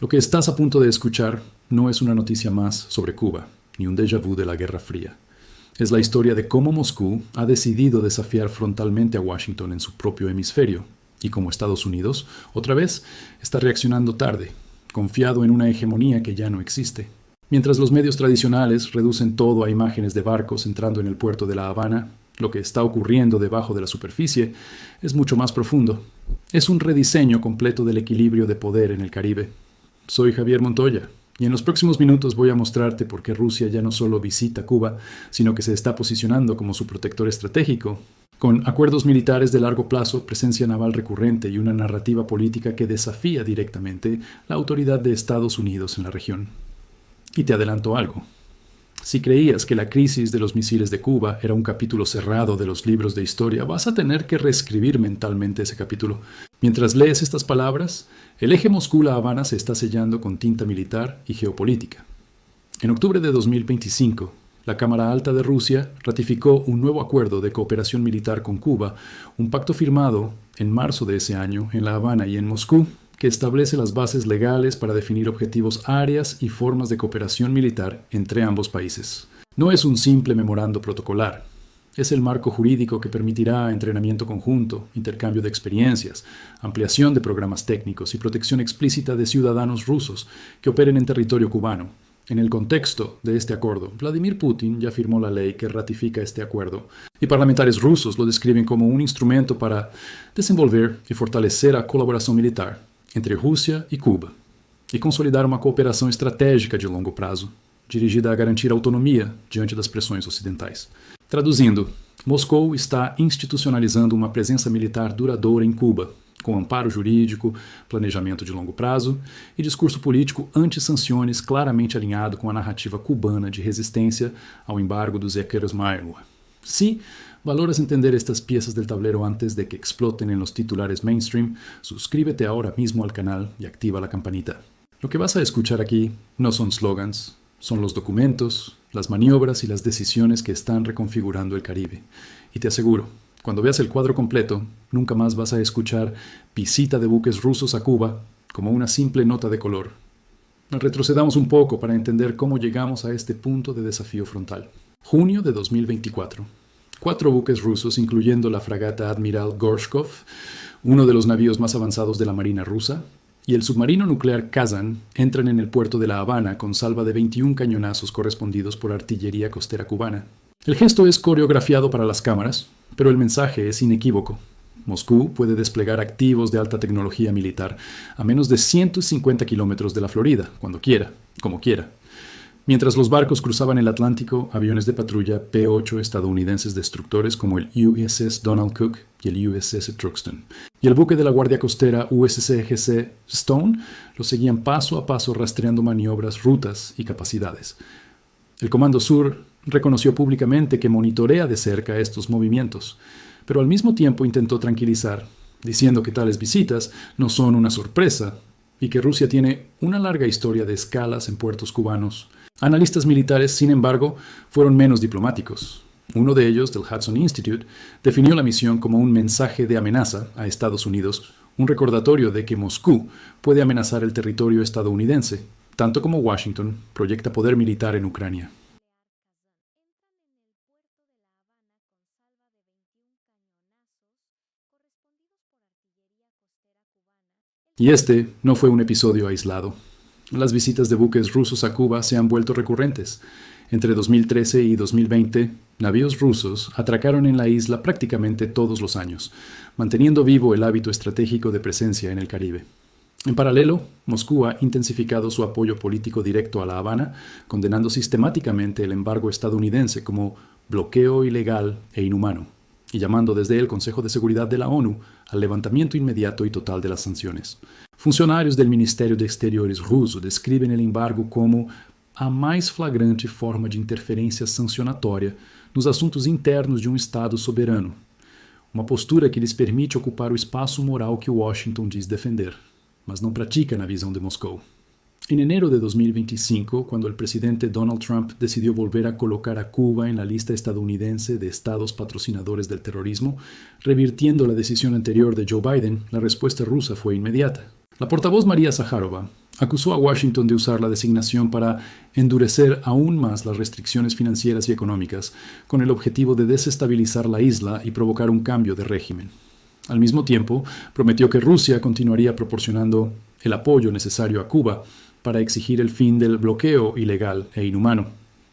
Lo que estás a punto de escuchar no es una noticia más sobre Cuba, ni un déjà vu de la Guerra Fría. Es la historia de cómo Moscú ha decidido desafiar frontalmente a Washington en su propio hemisferio, y cómo Estados Unidos, otra vez, está reaccionando tarde, confiado en una hegemonía que ya no existe. Mientras los medios tradicionales reducen todo a imágenes de barcos entrando en el puerto de La Habana, lo que está ocurriendo debajo de la superficie es mucho más profundo. Es un rediseño completo del equilibrio de poder en el Caribe. Soy Javier Montoya, y en los próximos minutos voy a mostrarte por qué Rusia ya no solo visita Cuba, sino que se está posicionando como su protector estratégico, con acuerdos militares de largo plazo, presencia naval recurrente y una narrativa política que desafía directamente la autoridad de Estados Unidos en la región. Y te adelanto algo. Si creías que la crisis de los misiles de Cuba era un capítulo cerrado de los libros de historia, vas a tener que reescribir mentalmente ese capítulo. Mientras lees estas palabras, el eje Moscú-La Habana se está sellando con tinta militar y geopolítica. En octubre de 2025, la Cámara Alta de Rusia ratificó un nuevo acuerdo de cooperación militar con Cuba, un pacto firmado en marzo de ese año en La Habana y en Moscú, que establece las bases legales para definir objetivos, áreas y formas de cooperación militar entre ambos países. No es un simple memorando protocolar. Es el marco jurídico que permitirá entrenamiento conjunto, intercambio de experiencias, ampliación de programas técnicos y protección explícita de ciudadanos rusos que operen en territorio cubano. En el contexto de este acuerdo, Vladimir Putin ya firmó la ley que ratifica este acuerdo, y parlamentarios rusos lo describen como un instrumento para desenvolver y fortalecer la colaboración militar entre Rússia e Cuba, e consolidar uma cooperação estratégica de longo prazo, dirigida a garantir autonomia diante das pressões ocidentais. Traduzindo, Moscou está institucionalizando uma presença militar duradoura em Cuba, com amparo jurídico, planejamento de longo prazo e discurso político anti-sanciones claramente alinhado com a narrativa cubana de resistência ao embargo dos Ekers-Mairwa. Si valoras entender estas piezas del tablero antes de que exploten en los titulares mainstream, suscríbete ahora mismo al canal y activa la campanita. Lo que vas a escuchar aquí no son slogans, son los documentos, las maniobras y las decisiones que están reconfigurando el Caribe. Y te aseguro, cuando veas el cuadro completo, nunca más vas a escuchar visita de buques rusos a Cuba como una simple nota de color. Retrocedamos un poco para entender cómo llegamos a este punto de desafío frontal. Junio de 2024. 4 buques rusos, incluyendo la fragata Admiral Gorshkov, uno de los navíos más avanzados de la Marina rusa, y el submarino nuclear Kazan, entran en el puerto de La Habana con salva de 21 cañonazos correspondidos por artillería costera cubana. El gesto es coreografiado para las cámaras, pero el mensaje es inequívoco. Moscú puede desplegar activos de alta tecnología militar a menos de 150 kilómetros de la Florida, cuando quiera, como quiera. Mientras los barcos cruzaban el Atlántico, aviones de patrulla P-8 estadounidenses destructores como el USS Donald Cook y el USS Truxtun, y el buque de la Guardia Costera USCGC Stone lo seguían paso a paso rastreando maniobras, rutas y capacidades. El Comando Sur reconoció públicamente que monitorea de cerca estos movimientos, pero al mismo tiempo intentó tranquilizar, diciendo que tales visitas no son una sorpresa y que Rusia tiene una larga historia de escalas en puertos cubanos. Analistas militares, sin embargo, fueron menos diplomáticos. Uno de ellos, del Hudson Institute, definió la misión como un mensaje de amenaza a Estados Unidos, un recordatorio de que Moscú puede amenazar el territorio estadounidense, tanto como Washington proyecta poder militar en Ucrania. Y este no fue un episodio aislado. Las visitas de buques rusos a Cuba se han vuelto recurrentes. Entre 2013 y 2020, navíos rusos atracaron en la isla prácticamente todos los años, manteniendo vivo el hábito estratégico de presencia en el Caribe. En paralelo, Moscú ha intensificado su apoyo político directo a La Habana, condenando sistemáticamente el embargo estadounidense como bloqueo ilegal e inhumano, y llamando desde el Consejo de Seguridad de la ONU al levantamiento inmediato y total de las sanciones. Funcionários del Ministério de Exteriores russo descrevem o embargo como a mais flagrante forma de interferência sancionatória nos assuntos internos de um Estado soberano, uma postura que lhes permite ocupar o espaço moral que Washington diz defender, mas não pratica na visão de Moscou. En enero de 2025, cuando el presidente Donald Trump decidió volver a colocar a Cuba en la lista estadounidense de estados patrocinadores del terrorismo, revirtiendo la decisión anterior de Joe Biden, la respuesta rusa fue inmediata. La portavoz María Zaharova acusó a Washington de usar la designación para endurecer aún más las restricciones financieras y económicas, con el objetivo de desestabilizar la isla y provocar un cambio de régimen. Al mismo tiempo, prometió que Rusia continuaría proporcionando el apoyo necesario a Cuba para exigir el fin del bloqueo ilegal e inhumano.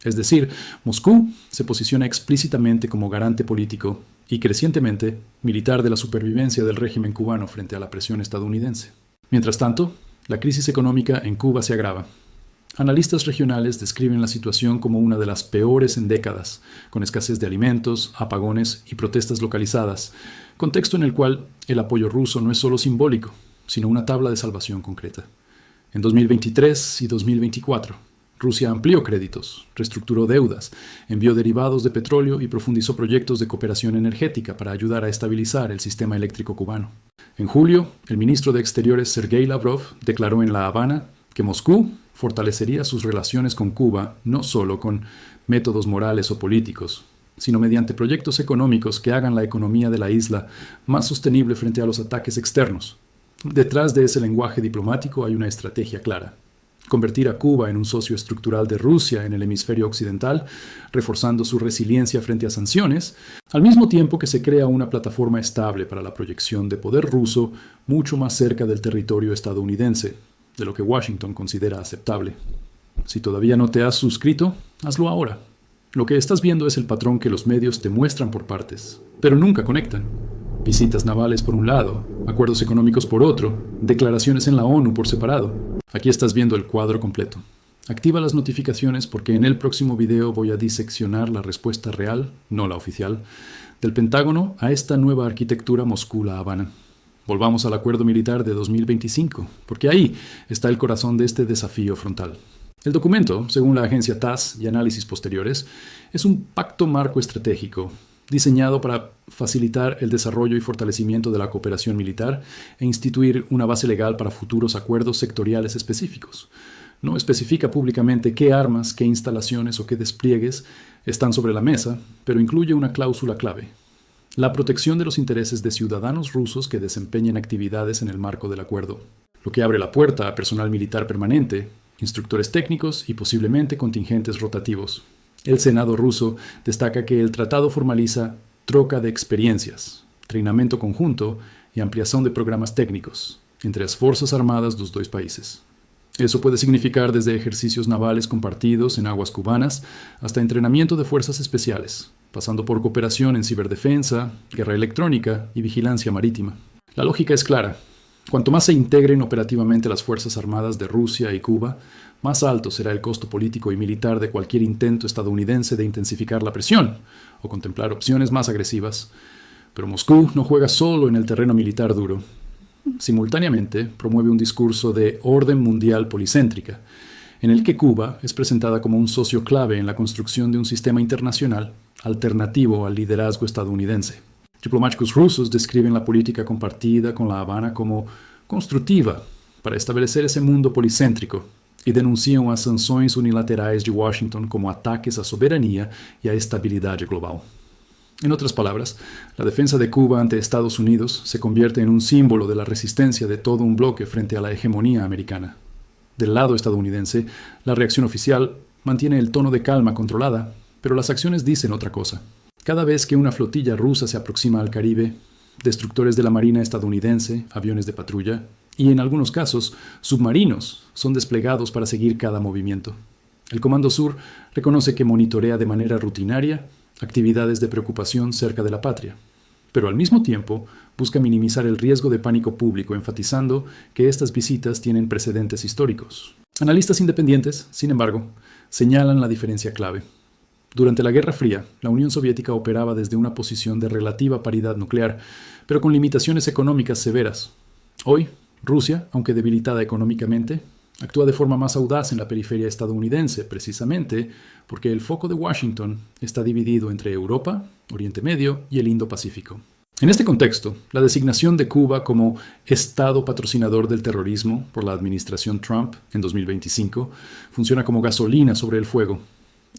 Es decir, Moscú se posiciona explícitamente como garante político y crecientemente militar de la supervivencia del régimen cubano frente a la presión estadounidense. Mientras tanto, la crisis económica en Cuba se agrava. Analistas regionales describen la situación como una de las peores en décadas, con escasez de alimentos, apagones y protestas localizadas, contexto en el cual el apoyo ruso no es solo simbólico, sino una tabla de salvación concreta. En 2023 y 2024, Rusia amplió créditos, reestructuró deudas, envió derivados de petróleo y profundizó proyectos de cooperación energética para ayudar a estabilizar el sistema eléctrico cubano. En julio, el ministro de Exteriores Sergei Lavrov declaró en La Habana que Moscú fortalecería sus relaciones con Cuba no solo con métodos morales o políticos, sino mediante proyectos económicos que hagan la economía de la isla más sostenible frente a los ataques externos. Detrás de ese lenguaje diplomático hay una estrategia clara: convertir a Cuba en un socio estructural de Rusia en el hemisferio occidental, reforzando su resiliencia frente a sanciones, al mismo tiempo que se crea una plataforma estable para la proyección de poder ruso mucho más cerca del territorio estadounidense, de lo que Washington considera aceptable. Si todavía no te has suscrito, hazlo ahora. Lo que estás viendo es el patrón que los medios te muestran por partes, pero nunca conectan. Visitas navales por un lado, acuerdos económicos por otro, declaraciones en la ONU por separado. Aquí estás viendo el cuadro completo. Activa las notificaciones porque en el próximo video voy a diseccionar la respuesta real, no la oficial, del Pentágono a esta nueva arquitectura Moscú-La Habana. Volvamos al acuerdo militar de 2025, porque ahí está el corazón de este desafío frontal. El documento, según la agencia TASS y análisis posteriores, es un pacto marco estratégico diseñado para facilitar el desarrollo y fortalecimiento de la cooperación militar e instituir una base legal para futuros acuerdos sectoriales específicos. No especifica públicamente qué armas, qué instalaciones o qué despliegues están sobre la mesa, pero incluye una cláusula clave: la protección de los intereses de ciudadanos rusos que desempeñen actividades en el marco del acuerdo, lo que abre la puerta a personal militar permanente, instructores técnicos y posiblemente contingentes rotativos. El Senado ruso destaca que el tratado formaliza troca de experiencias, treinamento conjunto y ampliación de programas técnicos entre las Fuerzas Armadas de los dos países. Eso puede significar desde ejercicios navales compartidos en aguas cubanas hasta entrenamiento de fuerzas especiales, pasando por cooperación en ciberdefensa, guerra electrónica y vigilancia marítima. La lógica es clara. Cuanto más se integren operativamente las Fuerzas Armadas de Rusia y Cuba, más alto será el costo político y militar de cualquier intento estadounidense de intensificar la presión o contemplar opciones más agresivas. Pero Moscú no juega solo en el terreno militar duro. Simultáneamente, promueve un discurso de orden mundial policéntrica, en el que Cuba es presentada como un socio clave en la construcción de un sistema internacional alternativo al liderazgo estadounidense. Diplomáticos rusos describen la política compartida con La Habana como constructiva para estabelecer ese mundo policéntrico y denuncian as sanções unilaterais de Washington como ataques à soberanía y a estabilidad global. En otras palabras, la defensa de Cuba ante Estados Unidos se convierte en un símbolo de la resistencia de todo un bloque frente a la hegemonía americana. Del lado estadounidense, la reacción oficial mantiene el tono de calma controlada, pero las acciones dicen otra cosa. Cada vez que una flotilla rusa se aproxima al Caribe, destructores de la Marina estadounidense, aviones de patrulla y, en algunos casos, submarinos son desplegados para seguir cada movimiento. El Comando Sur reconoce que monitorea de manera rutinaria actividades de preocupación cerca de la patria, pero al mismo tiempo busca minimizar el riesgo de pánico público, enfatizando que estas visitas tienen precedentes históricos. Analistas independientes, sin embargo, señalan la diferencia clave. Durante la Guerra Fría, la Unión Soviética operaba desde una posición de relativa paridad nuclear, pero con limitaciones económicas severas. Hoy, Rusia, aunque debilitada económicamente, actúa de forma más audaz en la periferia estadounidense, precisamente porque el foco de Washington está dividido entre Europa, Oriente Medio y el Indo-Pacífico. En este contexto, la designación de Cuba como Estado patrocinador del terrorismo por la administración Trump en 2025 funciona como gasolina sobre el fuego.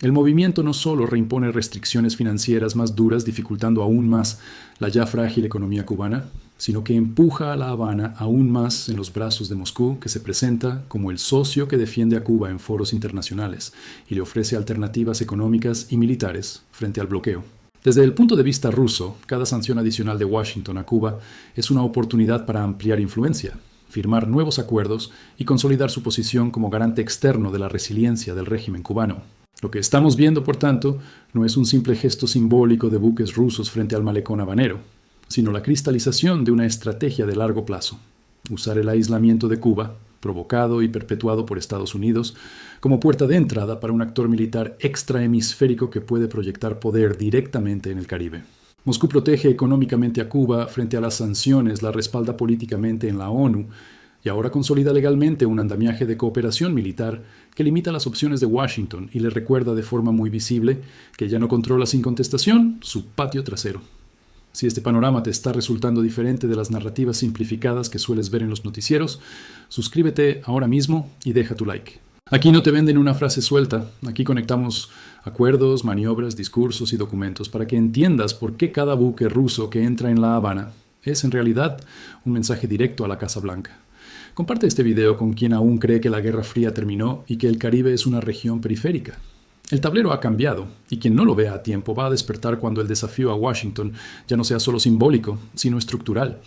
El movimiento no solo reimpone restricciones financieras más duras, dificultando aún más la ya frágil economía cubana, sino que empuja a La Habana aún más en los brazos de Moscú, que se presenta como el socio que defiende a Cuba en foros internacionales y le ofrece alternativas económicas y militares frente al bloqueo. Desde el punto de vista ruso, cada sanción adicional de Washington a Cuba es una oportunidad para ampliar influencia, firmar nuevos acuerdos y consolidar su posición como garante externo de la resiliencia del régimen cubano. Lo que estamos viendo, por tanto, no es un simple gesto simbólico de buques rusos frente al malecón habanero, sino la cristalización de una estrategia de largo plazo: usar el aislamiento de Cuba, provocado y perpetuado por Estados Unidos, como puerta de entrada para un actor militar extrahemisférico que puede proyectar poder directamente en el Caribe. Moscú protege económicamente a Cuba frente a las sanciones, la respalda políticamente en la ONU y ahora consolida legalmente un andamiaje de cooperación militar que limita las opciones de Washington y le recuerda de forma muy visible que ya no controla sin contestación su patio trasero. Si este panorama te está resultando diferente de las narrativas simplificadas que sueles ver en los noticieros, suscríbete ahora mismo y deja tu like. Aquí no te venden una frase suelta, aquí conectamos acuerdos, maniobras, discursos y documentos para que entiendas por qué cada buque ruso que entra en La Habana es en realidad un mensaje directo a la Casa Blanca. Comparte este video con quien aún cree que la Guerra Fría terminó y que el Caribe es una región periférica. El tablero ha cambiado, y quien no lo vea a tiempo va a despertar cuando el desafío a Washington ya no sea solo simbólico, sino estructural.